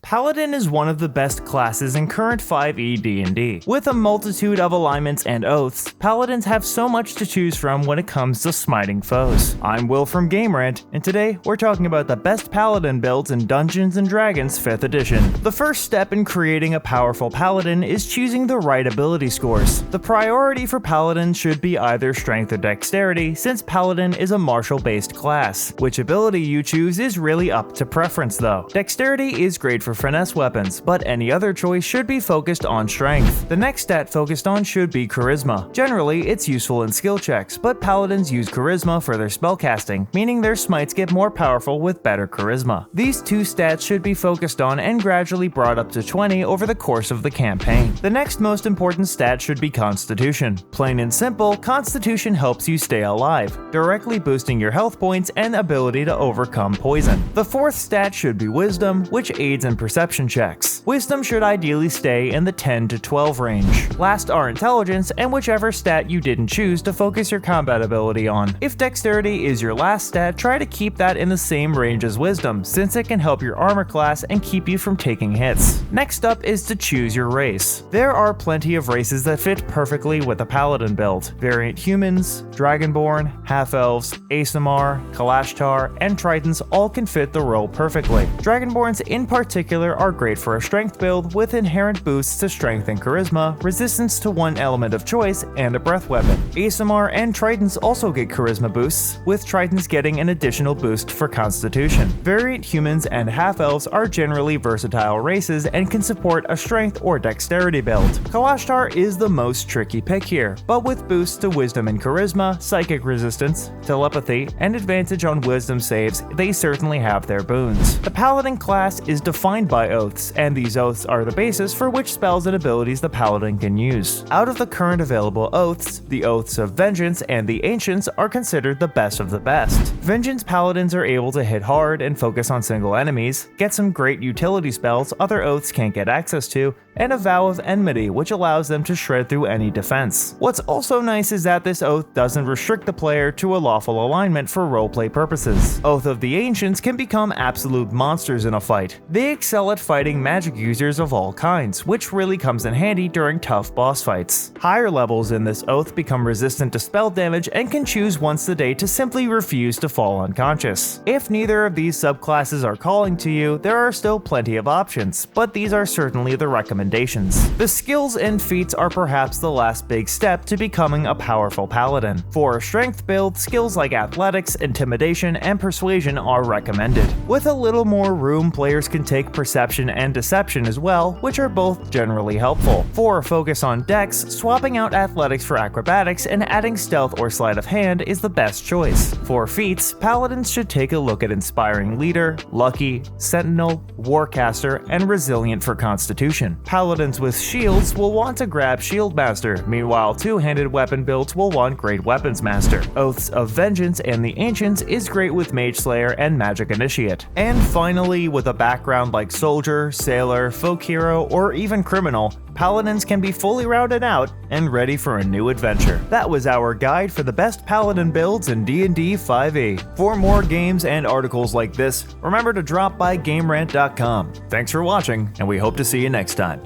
Paladin is one of the best classes in current 5e D&D. With a multitude of alignments and oaths, Paladins have so much to choose from when it comes to smiting foes. I'm Will from Game Rant, and today we're talking about the best Paladin builds in Dungeons & Dragons 5th edition. The first step in creating a powerful Paladin is choosing the right ability scores. The priority for Paladin should be either Strength or Dexterity, since Paladin is a martial-based class. Which ability you choose is really up to preference though. Dexterity is great for finesse weapons, but any other choice should be focused on strength. The next stat focused on should be charisma. Generally, it's useful in skill checks, but paladins use charisma for their spellcasting, meaning their smites get more powerful with better charisma. These two stats should be focused on and gradually brought up to 20 over the course of the campaign. The next most important stat should be constitution. Plain and simple, constitution helps you stay alive, directly boosting your health points and ability to overcome poison. The fourth stat should be wisdom, which aids in perception checks. Wisdom should ideally stay in the 10 to 12 range. Last are intelligence and whichever stat you didn't choose to focus your combat ability on. If dexterity is your last stat, try to keep that in the same range as wisdom, since it can help your armor class and keep you from taking hits. Next up is to choose your race. There are plenty of races that fit perfectly with a paladin build. Variant humans, dragonborn, half-elves, Aasimar, Kalashtar, and Tritons all can fit the role perfectly. Dragonborns in particular are great for a strength build with inherent boosts to strength and charisma, resistance to one element of choice, and a breath weapon. Aasimar and Tritons also get charisma boosts, with Tritons getting an additional boost for constitution. Variant humans and half-elves are generally versatile races and can support a strength or dexterity build. Kalashtar is the most tricky pick here, but with boosts to wisdom and charisma, psychic resistance, telepathy, and advantage on wisdom saves, they certainly have their boons. The paladin class is defined by oaths, and these oaths are the basis for which spells and abilities the paladin can use. Out of the current available oaths, the oaths of Vengeance and the Ancients are considered the best of the best. Vengeance paladins are able to hit hard and focus on single enemies, get some great utility spells other oaths can't get access to, and a Vow of Enmity which allows them to shred through any defense. What's also nice is that this oath doesn't restrict the player to a lawful alignment for roleplay purposes. Oath of the Ancients can become absolute monsters in a fight. They excel at fighting magic users of all kinds, which really comes in handy during tough boss fights. Higher levels in this oath become resistant to spell damage and can choose once a day to simply refuse to fall unconscious. If neither of these subclasses are calling to you, there are still plenty of options, but these are certainly the recommendations. The skills and feats are perhaps the last big step to becoming a powerful paladin. For a strength build, skills like athletics, intimidation, and persuasion are recommended. With a little more room, players can take perception and deception as well, which are both generally helpful. For a focus on dex, swapping out athletics for acrobatics and adding stealth or sleight of hand is the best choice. For feats, paladins should take a look at Inspiring Leader, Lucky, Sentinel, Warcaster, and Resilient for constitution. Paladins with shields will want to grab Shieldmaster, meanwhile two-handed weapon builds will want Great Weapons Master. Oaths of Vengeance and the Ancients is great with Mage Slayer and Magic Initiate. And finally, with a background like Soldier, Sailor, Folk Hero, or even Criminal, Paladins can be fully routed out and ready for a new adventure. That was our guide for the best Paladin builds in D&D 5e. For more games and articles like this, remember to drop by GameRant.com. Thanks for watching, and we hope to see you next time.